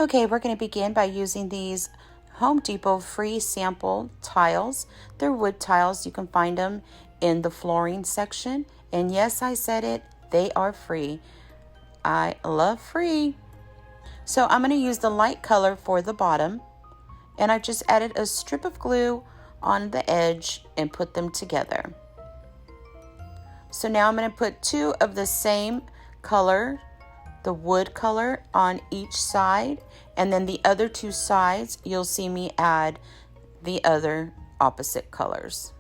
Okay, we're going to begin by using these Home Depot free sample tiles. They're wood tiles. You can find them in the flooring section. And yes, I said it, they are free. I love free. So I'm going to use the light color for the bottom. And I just added a strip of glue on the edge and put them together. So now I'm going to put two of the same color, the wood color, on each side, and then the other two sides you'll see me add the other opposite colors.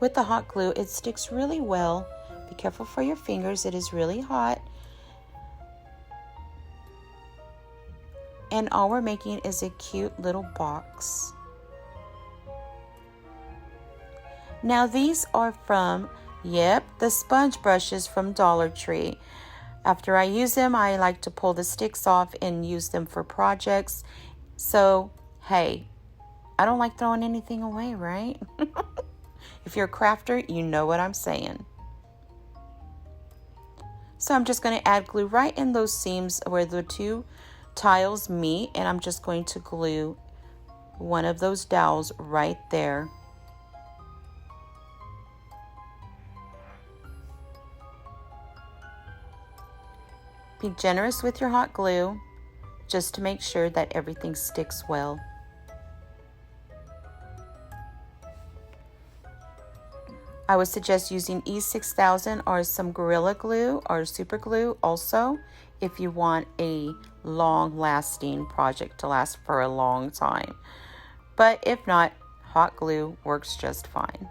With the hot glue, it sticks really well. Be careful for your fingers, it is really hot. And all we're making is a cute little box. Now these are from, the sponge brushes from Dollar Tree. After I use them, I like to pull the sticks off and use them for projects. So, hey, I don't like throwing anything away, right? If you're a crafter, you know what I'm saying. So I'm just going to add glue right in those seams where the two tiles meet, and I'm just going to glue one of those dowels right there. Be generous with your hot glue just to make sure that everything sticks well. I would suggest using E6000 or some Gorilla Glue or Super Glue also if you want a long-lasting project to last for a long time. But if not, hot glue works just fine.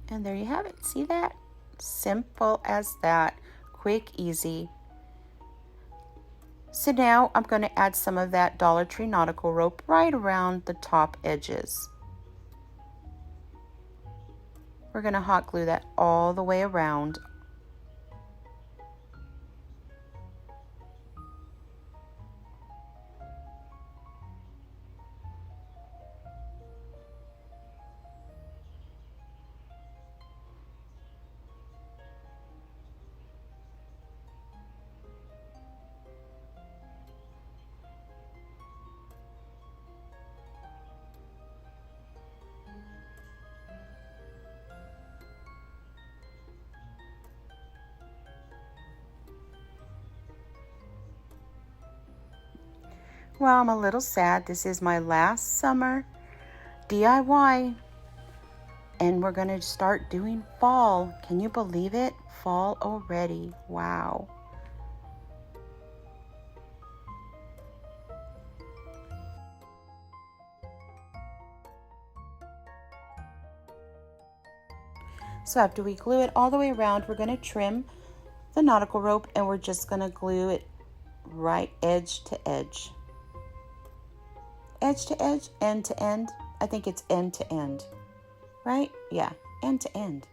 And there you have it. See that? Simple as that. Quick, easy. So now I'm going to add some of that Dollar Tree nautical rope right around the top edges. We're going to hot glue that all the way around. Well, I'm a little sad. This is my last summer DIY. And we're going to start doing fall. Can you believe it? Fall already. Wow. So after we glue it all the way around, we're going to trim the nautical rope and we're just going to glue it right edge to edge. Edge to edge, end to end. I think it's end to end, right? Yeah, end to end.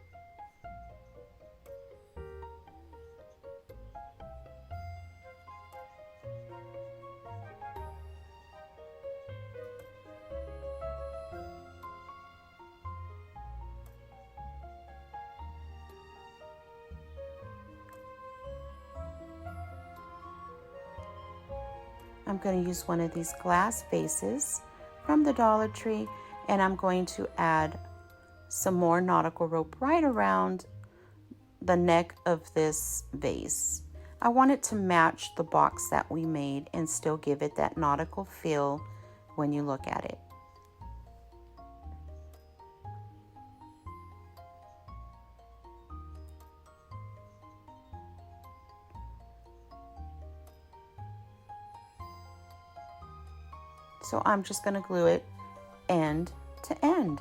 I'm going to use one of these glass vases from the Dollar Tree, and I'm going to add some more nautical rope right around the neck of this vase. I want it to match the box that we made and still give it that nautical feel when you look at it. So I'm just going to glue it end to end.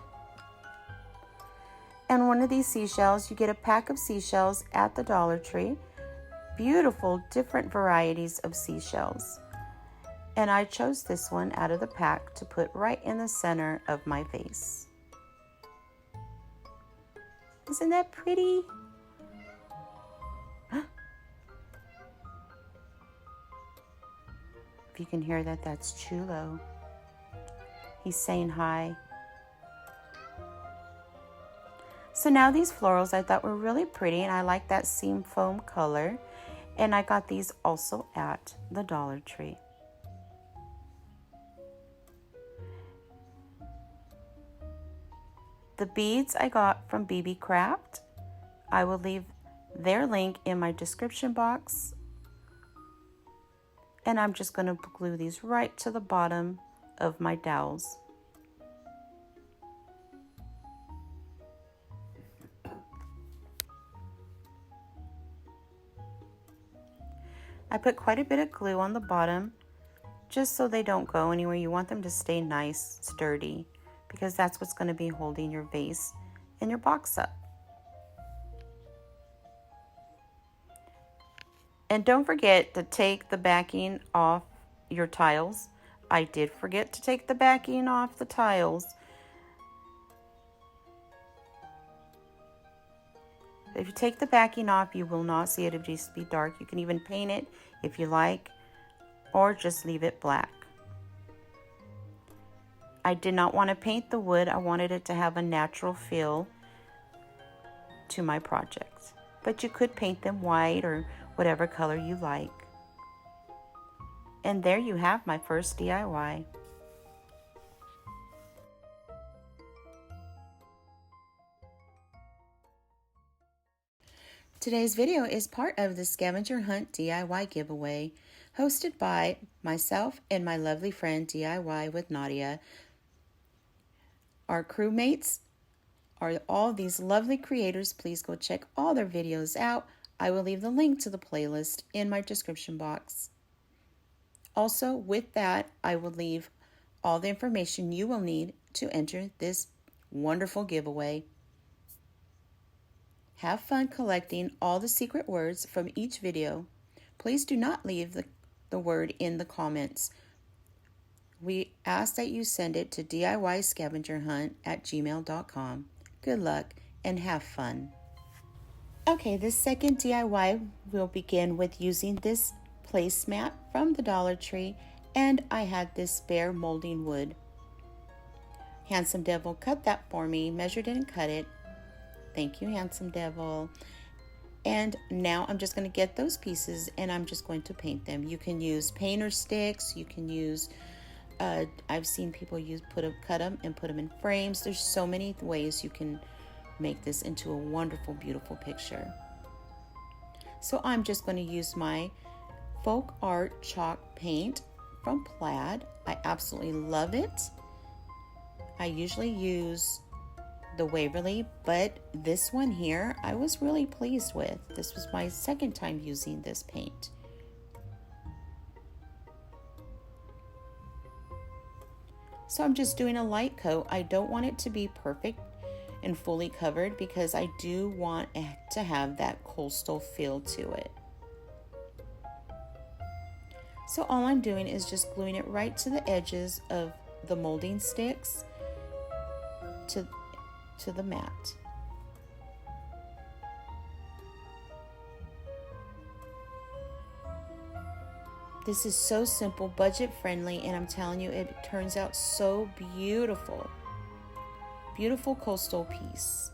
And one of these seashells, you get a pack of seashells at the Dollar Tree. Beautiful, different varieties of seashells. And I chose this one out of the pack to put right in the center of my vase. Isn't that pretty? If you can hear that, that's Chulo. He's saying hi. So now these florals I thought were really pretty, and I like that seam foam color. And I got these also at the Dollar Tree. The beads I got from BB Craft. I will leave their link in my description box. And I'm just going to glue these right to the bottom of my dowels. I put quite a bit of glue on the bottom just so they don't go anywhere. You want them to stay nice, sturdy, because that's what's going to be holding your vase and your box up. And don't forget to take the backing off your tiles. I did forget to take the backing off the tiles. If you take the backing off, you will not see it. It'll just be dark. You can even paint it if you like, or just leave it black. I did not want to paint the wood. I wanted it to have a natural feel to my project. But you could paint them white or whatever color you like. And there you have my first DIY. Today's video is part of the Scavenger Hunt DIY giveaway, hosted by myself and my lovely friend DIY with Nadia. Our crewmates are all these lovely creators. Please go check all their videos out. I will leave the link to the playlist in my description box. Also, with that, I will leave all the information you will need to enter this wonderful giveaway. Have fun collecting all the secret words from each video. Please do not leave the word in the comments. We ask that you send it to DIYSCAVENGERHUNT@gmail.com. Good luck and have fun. Okay, this second DIY will begin with using this placemat from the Dollar Tree, and I had this spare molding wood. Handsome Devil cut that for me, measured it and cut it. Thank you, Handsome Devil. And now I'm just going to get those pieces and I'm just going to paint them. You can use painter sticks. You can use, I've seen people cut them and put them in frames. There's so many ways you can make this into a wonderful, beautiful picture. So I'm just going to use my Folk Art chalk paint from Plaid. I absolutely love it. I usually use the Waverly, but this one here I was really pleased with. This was my second time using this paint. So I'm just doing a light coat. I don't want it to be perfect and fully covered because I do want it to have that coastal feel to it. So all I'm doing is just gluing it right to the edges of the molding sticks to the mat. This is so simple, budget friendly, and I'm telling you, it turns out so beautiful. Beautiful coastal piece.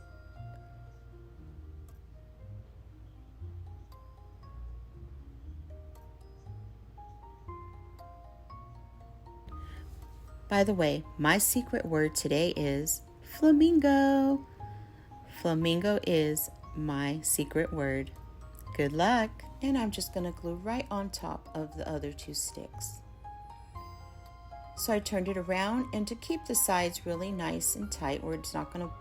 By the way, my secret word today is flamingo. Flamingo is my secret word. Good luck. And I'm just going to glue right on top of the other two sticks. So I turned it around, and to keep the sides really nice and tight where it's not going to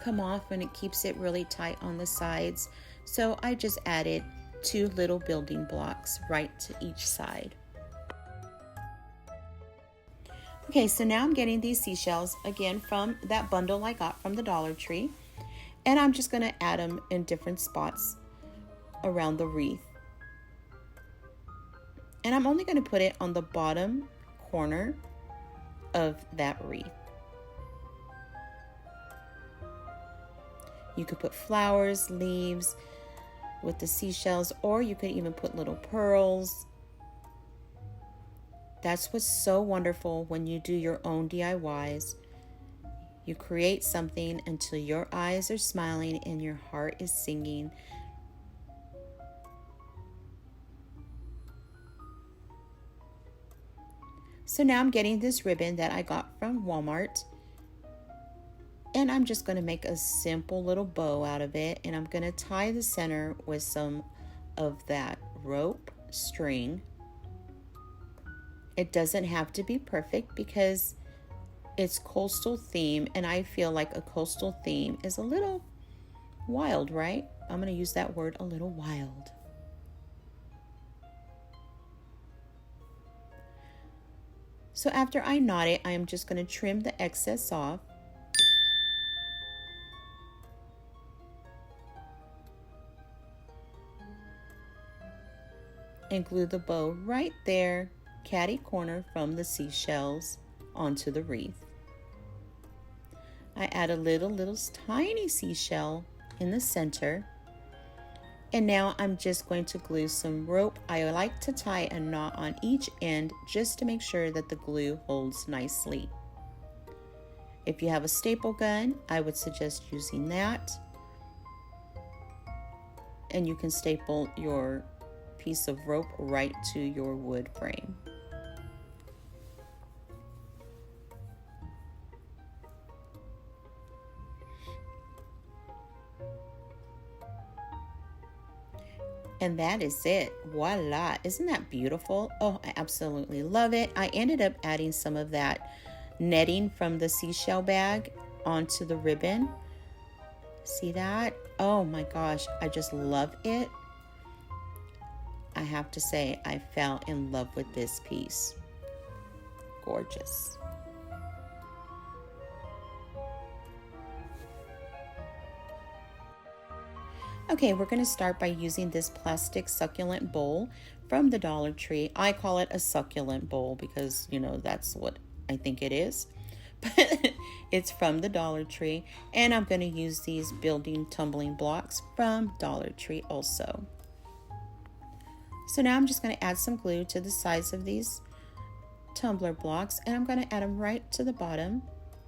come off, and it keeps it really tight on the sides. So I just added 2 little building blocks right to each side. Okay, so now I'm getting these seashells again from that bundle I got from the Dollar Tree. And I'm just going to add them in different spots around the wreath. And I'm only going to put it on the bottom corner of that wreath. You could put flowers, leaves with the seashells, or you could even put little pearls. That's what's so wonderful when you do your own DIYs. You create something until your eyes are smiling and your heart is singing. So now I'm getting this ribbon that I got from Walmart. And I'm just going to make a simple little bow out of it. And I'm going to tie the center with some of that rope string. It doesn't have to be perfect because it's coastal theme, and I feel like a coastal theme is a little wild, right? I'm going to use that word, a little wild. So after I knot it, I am just going to trim the excess off. And glue the bow right there, catty corner from the seashells onto the wreath. I add a little tiny seashell in the center. And now I'm just going to glue some rope. I like to tie a knot on each end just to make sure that the glue holds nicely. If you have a staple gun, I would suggest using that. And you can staple your piece of rope right to your wood frame. And that is it. Voila. Isn't that beautiful? Oh, I absolutely love it. I ended up adding some of that netting from the seashell bag onto the ribbon. See that? Oh my gosh, I just love it. I have to say, I fell in love with this piece. Gorgeous. Okay, we're going to start by using this plastic succulent bowl from the Dollar Tree. I call it a succulent bowl because, you know, that's what I think it is. But it's from the Dollar Tree. And I'm going to use these building tumbling blocks from Dollar Tree also. So now I'm just going to add some glue to the sides of these tumbler blocks. And I'm going to add them right to the bottom.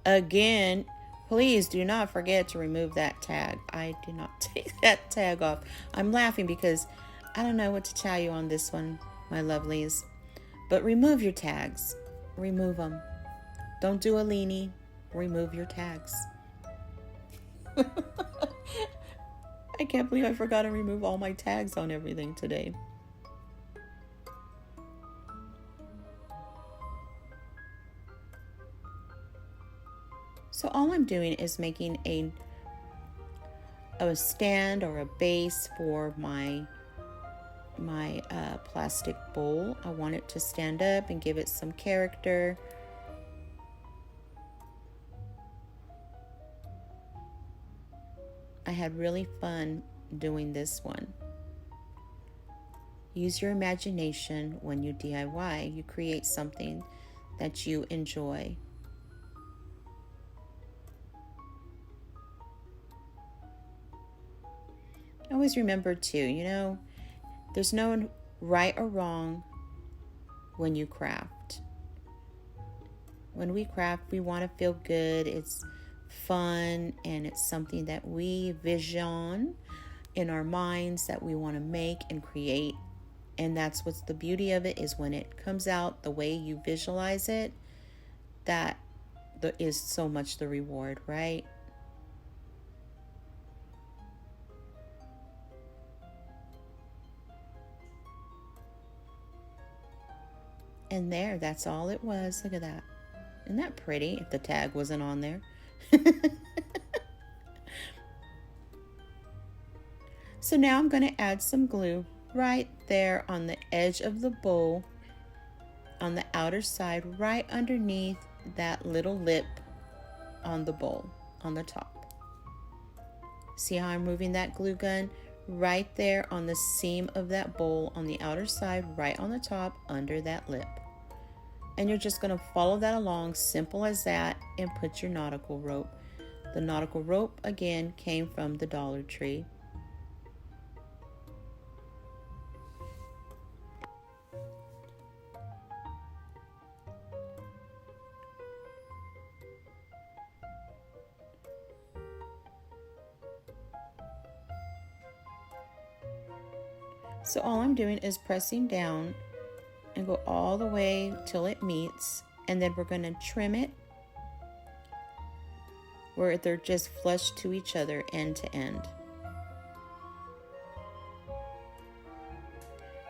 Again, please do not forget to remove that tag. I did not take that tag off. I'm laughing because I don't know what to tell you on this one, my lovelies. But remove your tags. Remove them. Don't do a Leeny. Remove your tags. I can't believe I forgot to remove all my tags on everything today. So all I'm doing is making a stand or a base for my plastic bowl. I want it to stand up and give it some character. I had really fun doing this one. Use your imagination when you DIY. You create something that you enjoy. Always remember too, you know, there's no right or wrong when you craft. When we craft, we want to feel good. It's fun and it's something that we vision in our minds that we want to make and create. And that's what's the beauty of it, is when it comes out the way you visualize it, that is so much the reward, right? And there, that's all it was. Look at that. Isn't that pretty if the tag wasn't on there? So now I'm going to add some glue right there on the edge of the bowl, on the outer side, right underneath that little lip on the bowl on the top. See how I'm moving that glue gun? Right there on the seam of that bowl on the outer side, right on the top under that lip. And you're just going to follow that along, simple as that, and put your nautical rope. The nautical rope, again, came from the Dollar Tree. So all I'm doing is pressing down and go all the way till it meets, and then we're going to trim it where they're just flush to each other end to end.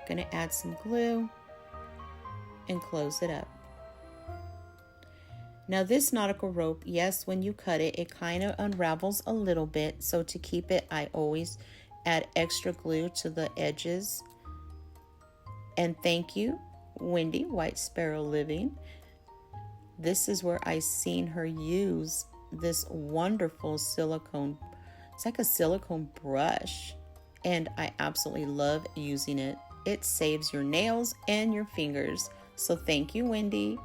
Going to add some glue and close it up. Now this nautical rope, yes, when you cut it, it kind of unravels a little bit. So to keep it, I always add extra glue to the edges. And thank you, Wendy White Sparrow Living. This is where I seen her use this wonderful silicone. It's like a silicone brush, and I absolutely love using it. It saves your nails and your fingers. So thank you, Wendy.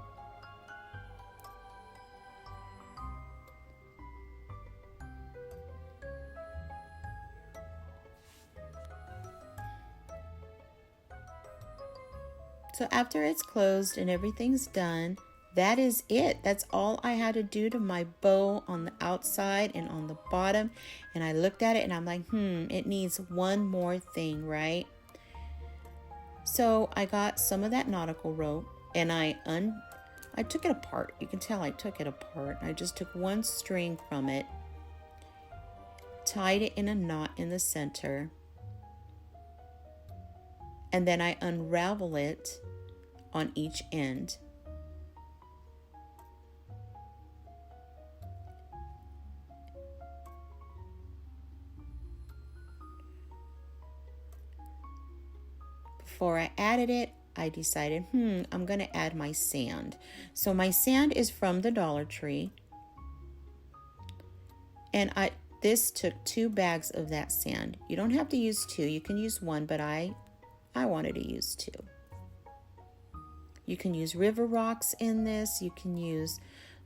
So after it's closed and everything's done, that is it. That's all I had to do to my bow on the outside and on the bottom. And I looked at it and I'm like, it needs one more thing, right? So I got some of that nautical rope and I took it apart. You can tell I took it apart. I just took one string from it, tied it in a knot in the center, and then I unravel it on each end. Before I added it, I decided, I'm going to add my sand. So my sand is from the Dollar Tree. And this took 2 bags of that sand. You don't have to use 2. You can use 1, but I wanted to use 2. You can use river rocks in this. You can use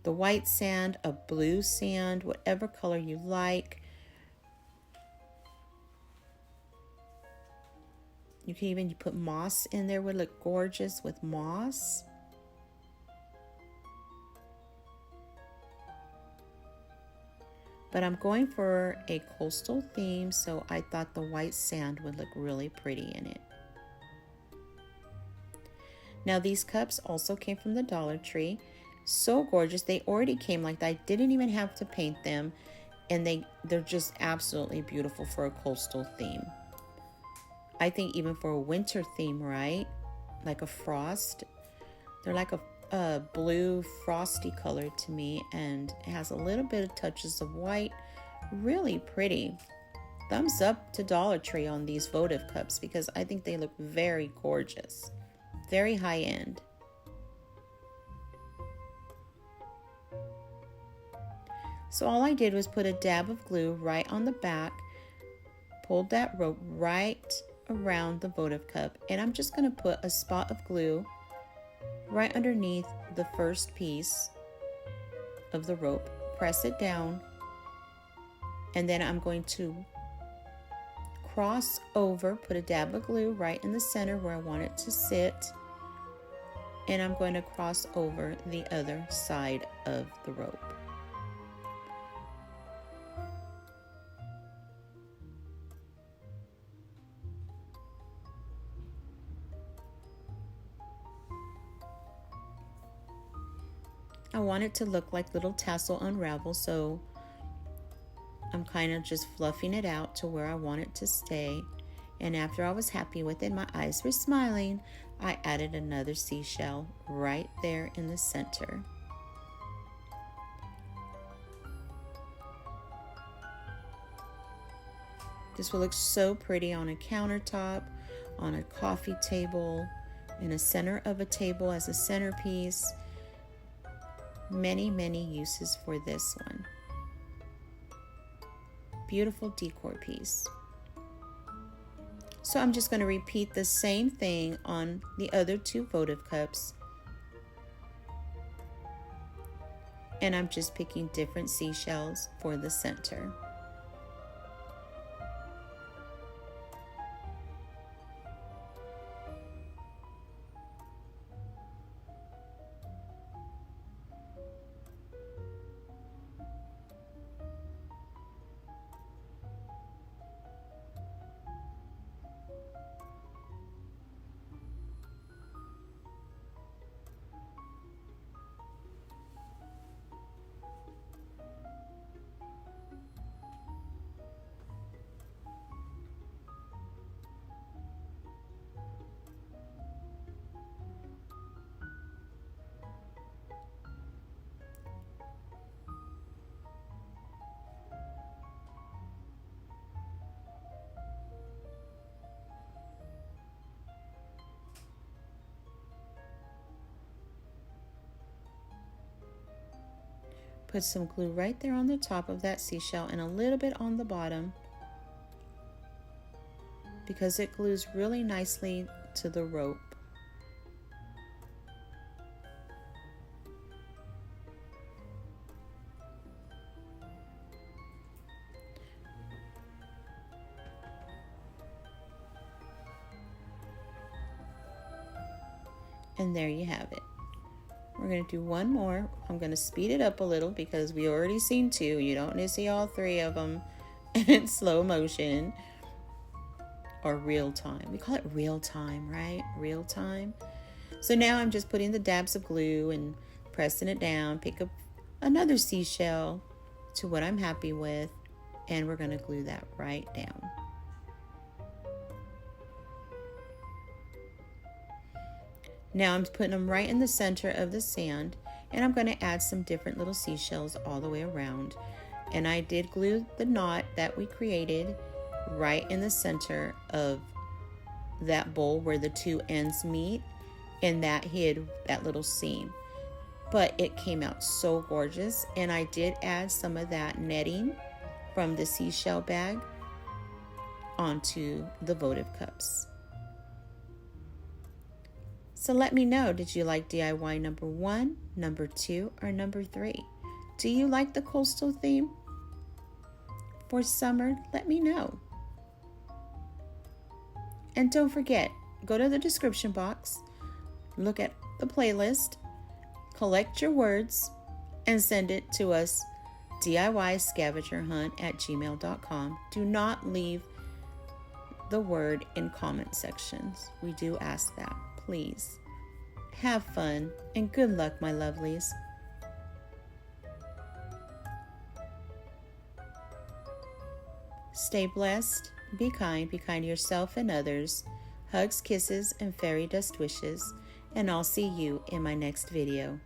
the white sand, a blue sand, whatever color you like. You can even put moss in there. Would look gorgeous with moss. But I'm going for a coastal theme, so I thought the white sand would look really pretty in it. Now these cups also came from the Dollar Tree. So gorgeous. They already came like that. I didn't even have to paint them. And they're just absolutely beautiful for a coastal theme. I think even for a winter theme, right? Like a frost. They're like a blue frosty color to me, and it has a little bit of touches of white. Really pretty. Thumbs up to Dollar Tree on these votive cups because I think they look very gorgeous. Very high end. So all I did was put a dab of glue right on the back, pulled that rope right around the votive cup, and I'm just going to put a spot of glue right underneath the first piece of the rope. Press it down, and then I'm going to cross over, put a dab of glue right in the center where I want it to sit, and I'm going to cross over the other side of the rope. I want it to look like little tassel unravel, so I'm kind of just fluffing it out to where I want it to stay. And after I was happy with it, my eyes were smiling, I added another seashell right there in the center. This will look so pretty on a countertop, on a coffee table, in the center of a table as a centerpiece. many, many uses for this one. Beautiful decor piece. So I'm just going to repeat the same thing on the other two votive cups. And I'm just picking different seashells for the center. Put some glue right there on the top of that seashell and a little bit on the bottom because it glues really nicely to the rope. And there you have it. We're going to do one more. I'm going to speed it up a little because we already seen two. You don't need to see all three of them in slow motion or real time. We call it real time, right? Real time. So now I'm just putting the dabs of glue and pressing it down. Pick up another seashell to what I'm happy with, and we're going to glue that right down. Now I'm putting them right in the center of the sand, and I'm going to add some different little seashells all the way around. And I did glue the knot that we created right in the center of that bowl where the two ends meet, and that hid that little seam. But it came out so gorgeous, and I did add some of that netting from the seashell bag onto the votive cups. So let me know, did you like DIY number 1, number 2, or number 3? Do you like the coastal theme for summer? Let me know. And don't forget, go to the description box, look at the playlist, collect your words, and send it to us, DIYSCAVENGERHUNT@gmail.com. Do not leave the word in comment sections. We do ask that. Please have fun and good luck, my lovelies. Stay blessed, be kind to yourself and others. Hugs, kisses, and fairy dust wishes, and I'll see you in my next video.